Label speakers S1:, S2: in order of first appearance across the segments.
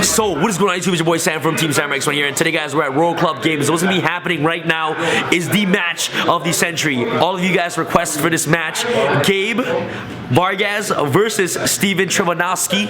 S1: So, what is going on YouTube? It's your boy Sam from TeamSamuraiX1 here, and today guys, we're at Royal Club Games. What's going to be happening right now is the match of the century. All of you guys requested for this match. Gabe Vargas versus Steven Trivanowski,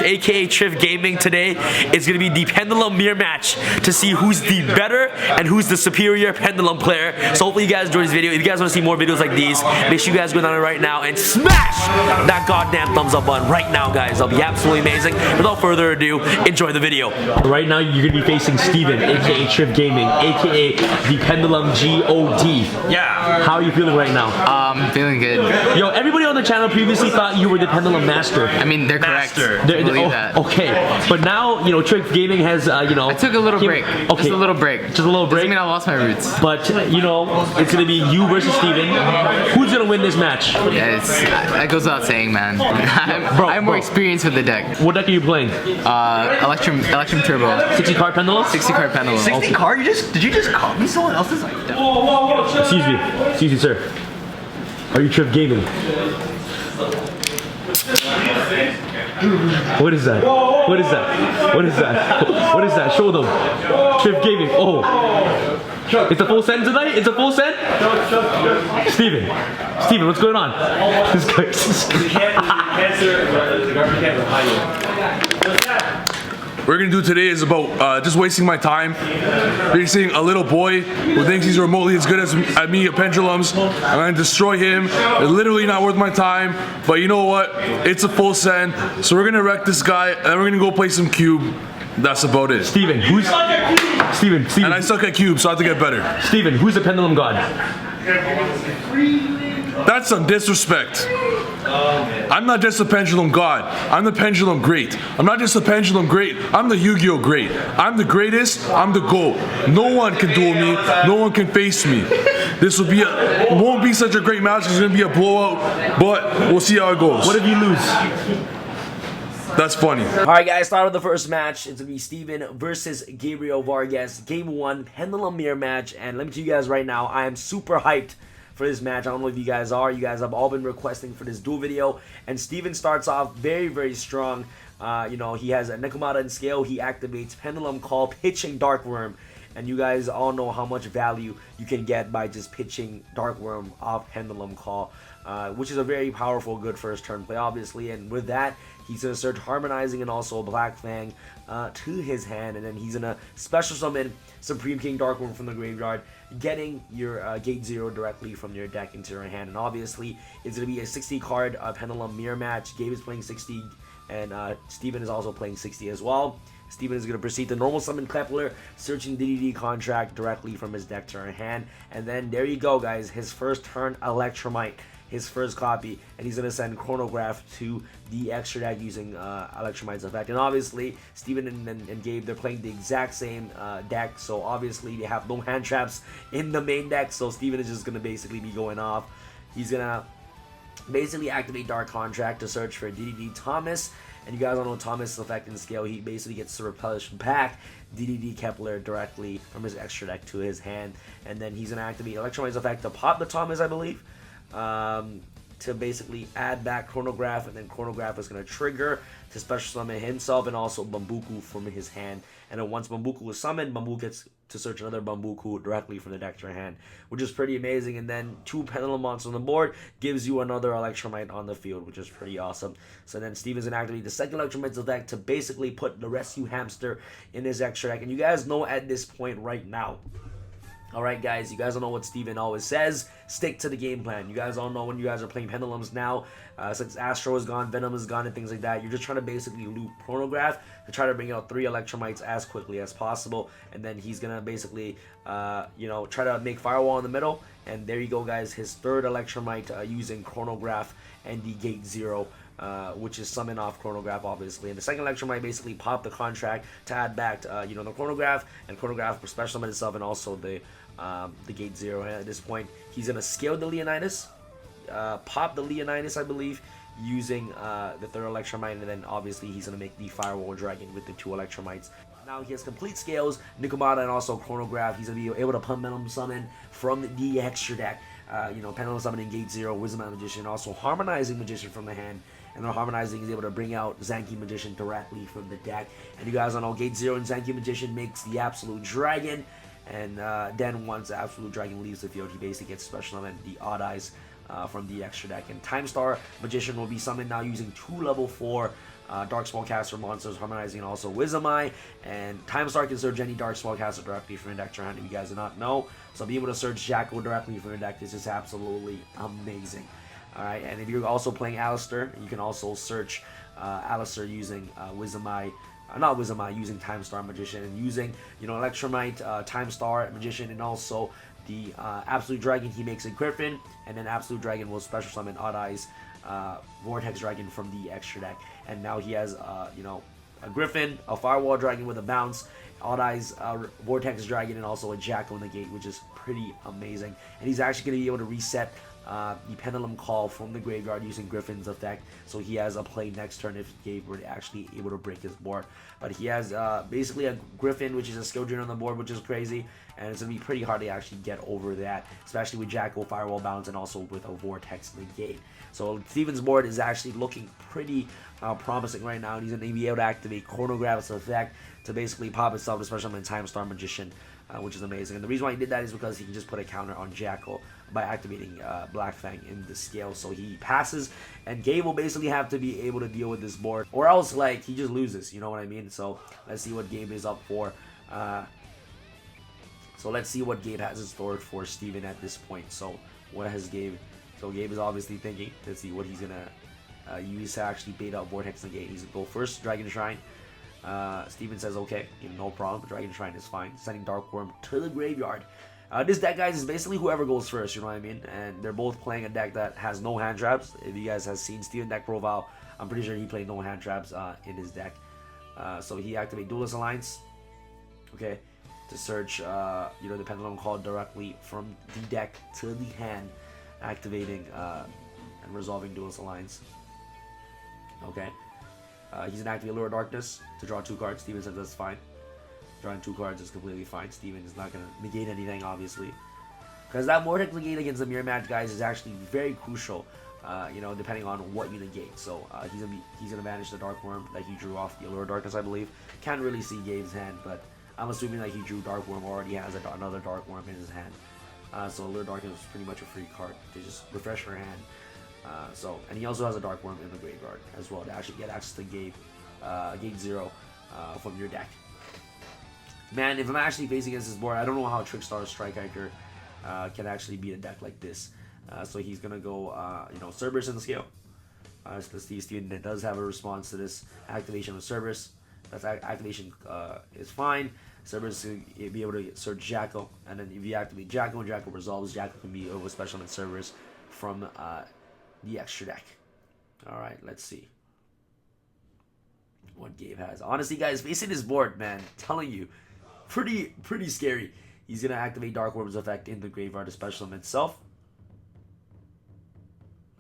S1: aka TRIF Gaming. Today is going to be the Pendulum mirror match to see who's the better and who's the superior Pendulum player. So hopefully you guys enjoy this video. If you guys want to see more videos like these, make sure you guys go down there right now and smash that goddamn thumbs up button right now, guys. That'll be absolutely amazing. Without further ado, enjoy the video. Right now you're going to be facing Steven, aka TRIF Gaming, aka the Pendulum God.
S2: Yeah.
S1: How are you feeling right now?
S2: Feeling good.
S1: Yo, everybody on the channel previously thought you were the Pendulum Master.
S2: I mean, they're correct. Believe that.
S1: Okay, but now, you know, TRIF Gaming has, you know...
S2: I took a little break. Okay. Just a little break.
S1: Just a little break?
S2: Doesn't mean I lost my roots.
S1: But, you know, it's going to be you versus Steven. Who's going to win this match?
S2: Yeah, that goes without saying, man. I'm more experienced with the deck.
S1: What deck are you playing?
S2: Electrum Turbo.
S1: 60 card Pendulum?
S2: 60 card Pendulum.
S3: 60 card? Did you just copy someone else's idea?
S1: Excuse me, sir. Are you TRIF Gaming? What is that? What is that? What is that? What is that? Show them. TRIF Gaming. Oh. It's a full send tonight? It's a full send? Steven, what's going on? This
S4: What we're gonna do today is about just wasting my time. You're seeing a little boy who thinks he's remotely as good as me at Pendulums. I'm gonna destroy him. It's literally not worth my time. But you know what? It's a full send. So we're gonna wreck this guy, and then we're gonna go play some cube. That's about it.
S1: Steven.
S4: And I suck at cube, so I have to get better.
S1: Steven, who's the Pendulum God?
S4: That's some disrespect. I'm not just a Pendulum God. I'm the Pendulum Great. I'm not just a Pendulum Great. I'm the Yu-Gi-Oh Great. I'm the greatest. I'm the GOAT. No one can duel me. No one can face me. This will be won't be such a great match. It's gonna be a blowout, but we'll see how it goes.
S1: What if you lose?
S4: That's funny.
S1: Alright guys, start with the first match. It's going to be Steven versus Gabriel Vargas. Game 1, Pendulum mirror match. And let me tell you guys right now, I am super hyped for this match. I don't know if you guys are. You guys have all been requesting for this duel video. And Steven starts off very, very strong. You know, he has a Nekomata in scale. He activates Pendulum Call, pitching Dark Worm. And you guys all know how much value you can get by just pitching Dark Worm off Pendulum Call. Which is a very powerful, good first turn play, obviously. And with that, he's going to search Harmonizing and also Black Fang to his hand. And then he's going to special summon Supreme King Dark Worm from the graveyard, getting your Gate 0 directly from your deck into your hand. And obviously, it's going to be a 60 card Pendulum mirror match. Gabe is playing 60, and Steven is also playing 60 as well. Steven is going to proceed to normal summon Kepler, searching DDD contract directly from his deck to her hand. And then there you go, guys. His first turn Electromite, his first copy, and he's going to send Chronograph to the extra deck using Electromite's effect. And obviously, Steven and Gabe, they're playing the exact same deck, so obviously they have no hand traps in the main deck, so Steven is just going to basically be going off. He's going to basically activate Dark Contract to search for DDD Thomas. And you guys all know Thomas' effect in scale. He basically gets to replenish back DDD Kepler directly from his extra deck to his hand. And then he's going to activate Electromite's effect to pop the Thomas, I believe. To basically add back Chronograph, and then Chronograph is going to trigger to special summon himself and also Bambuku from his hand. And then once Bambuku is summoned, Bambuku gets to search another Bambuku directly from the deck to her hand, which is pretty amazing. And then 2 Pendulum monsters on the board gives you another Electromite on the field, which is pretty awesome. So then Steven's going to activate the second Electromite's deck to basically put the Rescue Hamster in his extra deck. And you guys know at this point right now, alright guys, you guys all know what Steven always says, stick to the game plan. You guys all know when you guys are playing Pendulums now, since Astro is gone, Venom is gone, and things like that, you're just trying to basically loop Chronograph to try to bring out 3 Electromites as quickly as possible. And then he's going to basically, you know, try to make Firewall in the middle. And there you go, guys, his third Electromite using Chronograph and the Gate 0. Which is summon off Chronograph, obviously. And the second Electromite basically popped the contract to add back to, you know, the Chronograph, and Chronograph for special summon itself, and also the Gate 0. And at this point, he's going to scale the Leonidas, pop the Leonidas, I believe, using the third Electromite, and then obviously he's going to make the Firewall Dragon with the 2 Electromites. Now he has complete scales, Nekomata, and also Chronograph. He's going to be able to Pendulum summon from the extra deck. You know, Pendulum summoning Gate 0, Wisdom Magician, also Harmonizing Magician from the hand. And then harmonizing is able to bring out Zanki Magician directly from the deck. And you guys all know Gate 0 and Zanki Magician makes the Absolute Dragon. And then once the Absolute Dragon leaves the field, he basically gets special summon the Odd Eyes from the extra deck. And Time Star Magician will be summoned now using 2 level 4 Dark Spellcaster monsters, harmonizing and also Wizamai. And Time Star can search any Dark Spellcaster directly from your deck to your hand if you guys do not know. So being able to search Jacko directly from your deck is just absolutely amazing. Alright, and if you're also playing Alistair, you can also search Alistair using Wizamai. Not Wizamai, using Time Star Magician, and using, you know, Electromite, Time Star Magician, and also the Absolute Dragon. He makes a Griffin, and then Absolute Dragon will special summon Odd Eyes Vortex Dragon from the extra deck. And now he has, you know, a Griffin, a Firewall Dragon with a bounce, Odd Eyes Vortex Dragon, and also a Jacko in the gate, which is pretty amazing. And he's actually going to be able to reset the Pendulum Call from the graveyard using Griffin's effect, so he has a play next turn if Gabe were actually able to break his board. But he has basically a Griffin, which is a skill drain on the board, which is crazy, and it's going to be pretty hard to actually get over that, especially with Jacko, Firewall Bounce, and also with a Vortex negate. So Steven's board is actually looking pretty promising right now, and he's going to be able to activate Chronograph's effect to basically pop himself, especially in Time Star Magician, which is amazing. And the reason why he did that is because he can just put a counter on Jacko by activating Black Fang in the scale. So he passes, and Gabe will basically have to be able to deal with this board, or else like he just loses, you know what I mean? So let's see what Gabe is up for. So let's see what Gabe has in store for Steven at this point. So what has Gabe? So Gabe is obviously thinking. Let's see what he's gonna use to actually bait out Vortex negate. He's gonna go first, Dragon Shrine. Steven says okay, no problem. Dragon Shrine is fine. Sending Dark Worm to the graveyard. This deck, guys, is basically whoever goes first, you know what I mean? And they're both playing a deck that has no hand traps. If you guys have seen Steven deck profile, I'm pretty sure he played no hand traps in his deck. So he activated Duelist Alliance, okay, to search you know, the Pendulum Call directly from the deck to the hand, activating and resolving Duelist Alliance. Okay. He's gonna activate Allure of Darkness to draw 2 cards. Steven says that's fine. Drawing 2 cards is completely fine. Steven is not gonna negate anything, obviously, because that Vortex negate against the mirror match, guys, is actually very crucial. You know, depending on what you negate. So he's gonna banish the Dark Worm that he drew off the Allure of Darkness, I believe. Can't really see Gabe's hand, but I'm assuming that he drew Dark Worm, already has another Dark Worm in his hand. So Allure of Darkness is pretty much a free card to just refresh your hand. And he also has a Dark Worm in the graveyard as well to actually get access to Gate 0 from your deck. Man, if I'm actually facing against this board, I don't know how Trickstar Strike Hiker can actually beat a deck like this. So he's gonna go, you know, Cerberus in the scale. So Steven does have a response to this activation of Cerberus. That activation is fine. Cerberus will be able to search Jacko, and then if you activate Jacko and Jacko resolves, Jacko can be over special and Cerberus from the extra deck. Alright, let's see what Gabe has. Honestly, guys, facing this board, man, telling you, pretty scary. He's gonna activate Dark Worm's effect in the graveyard to special him itself.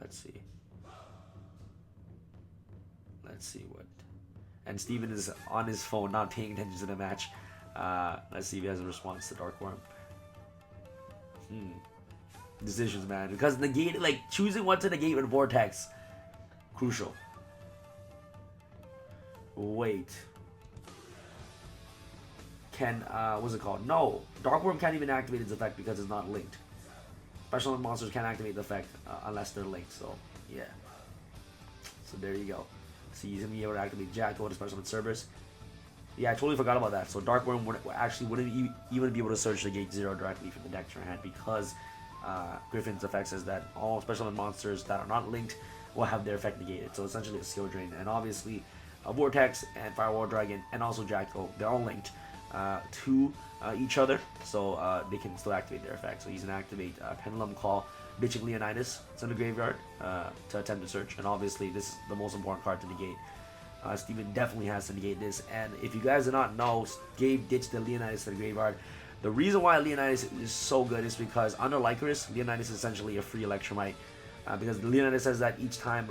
S1: Let's see. Let's see what. And Steven is on his phone, not paying attention to the match. Let's see if he has a response to Dark Worm. Decisions, man, because negate, like choosing what to negate with Vortex, crucial. Wait, can what's it called? No, Dark Worm can't even activate its effect because it's not linked. Special monsters can't activate the effect unless they're linked. So yeah, so there you go. So he's gonna be able to activate Jacko with special Cerberus. Yeah, I totally forgot about that. So Dark Worm wouldn't even be able to search the Gate 0 directly from the deck to your hand because Griffin's effect says that all special monsters that are not linked will have their effect negated. So essentially a skill drain. And obviously a Vortex and Firewall Dragon and also Jacko, they're all linked to each other. So they can still activate their effect. So he's going to activate Pendulum Call, Bitching Leonidas. It's in the graveyard to attempt to search. And obviously this is the most important card to negate. Steven definitely has to negate this. And if you guys do not know, Gabe ditched the Leonidas to the graveyard. The reason why Leonidas is so good is because under Lycoris, Leonidas is essentially a free Electromite. Because Leonidas says that each time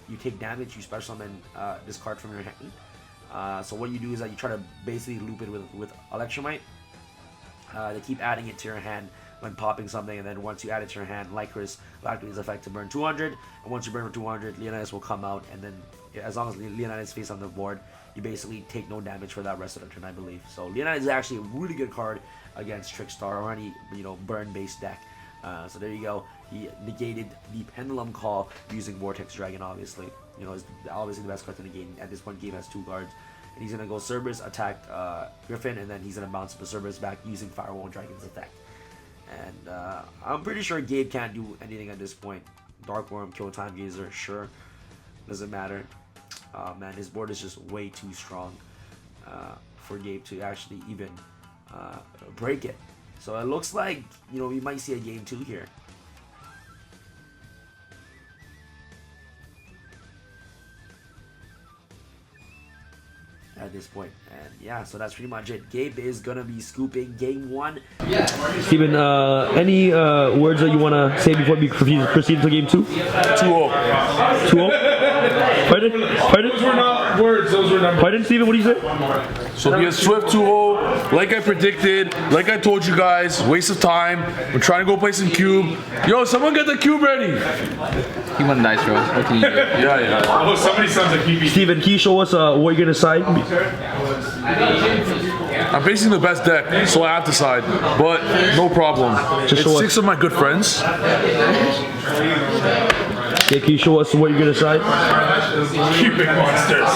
S1: you take damage, you special summon this card from your hand. So what you do is that you try to basically loop it with Electromite to keep adding it to your hand when popping something, and then once you add it to your hand, like Chris will activate his effect to burn 200, and once you burn for 200, Leonidas will come out, and then as long as Leonidas face on the board, you basically take no damage for that rest of the turn, I believe. So Leonidas is actually a really good card against Trickstar or any, you know, burn-based deck. So there you go. He negated the Pendulum Call using Vortex Dragon, obviously. You know, it's obviously the best card to negate. At this point, Gabe has 2 cards. And he's going to go Cerberus, attack Griffin, and then he's going to bounce the Cerberus back using Firewall Dragon's effect. And I'm pretty sure Gabe can't do anything at this point. Dark Worm, kill Time Gazer, sure. Doesn't matter. Man, his board is just way too strong for Gabe to actually even break it. So it looks like, you know, we might see a game 2 here. At this point, and yeah, so that's pretty much it. Gabe is gonna be scooping game 1.
S5: Steven, any words that you want to say before we proceed to game 2?
S4: 2-0.
S5: 2-0? Pardon?
S4: Those were not words, those were numbers.
S5: Pardon, Steven, what do you say?
S4: So be a swift 2-0, like I predicted, like I told you guys, waste of time. We're trying to go play some cube. Yo, someone get the cube ready.
S2: He won the dice rolls. What can you do?
S4: Yeah.
S3: Oh, somebody sounds like he
S5: Steven, can you show us what you're gonna side?
S4: I'm facing the best deck, so I have to side. But no problem.
S5: Just
S4: It's 6 of my good friends.
S5: Yeah, can you show us what you're gonna side?
S3: Cubic monsters.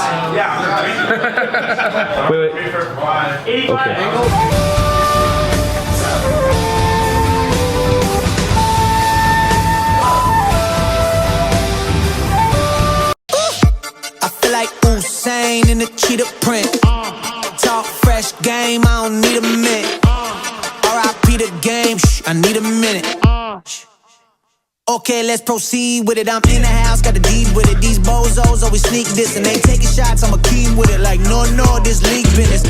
S5: Wait. Okay.
S6: Like Usain in the cheetah print. Talk fresh game, I don't need a minute. R.I.P. the game, I need a minute. Okay, let's proceed with it. I'm in the house, got the deed with it. These bozos always sneak this and they taking shots. I'ma keep with it like no, this league business.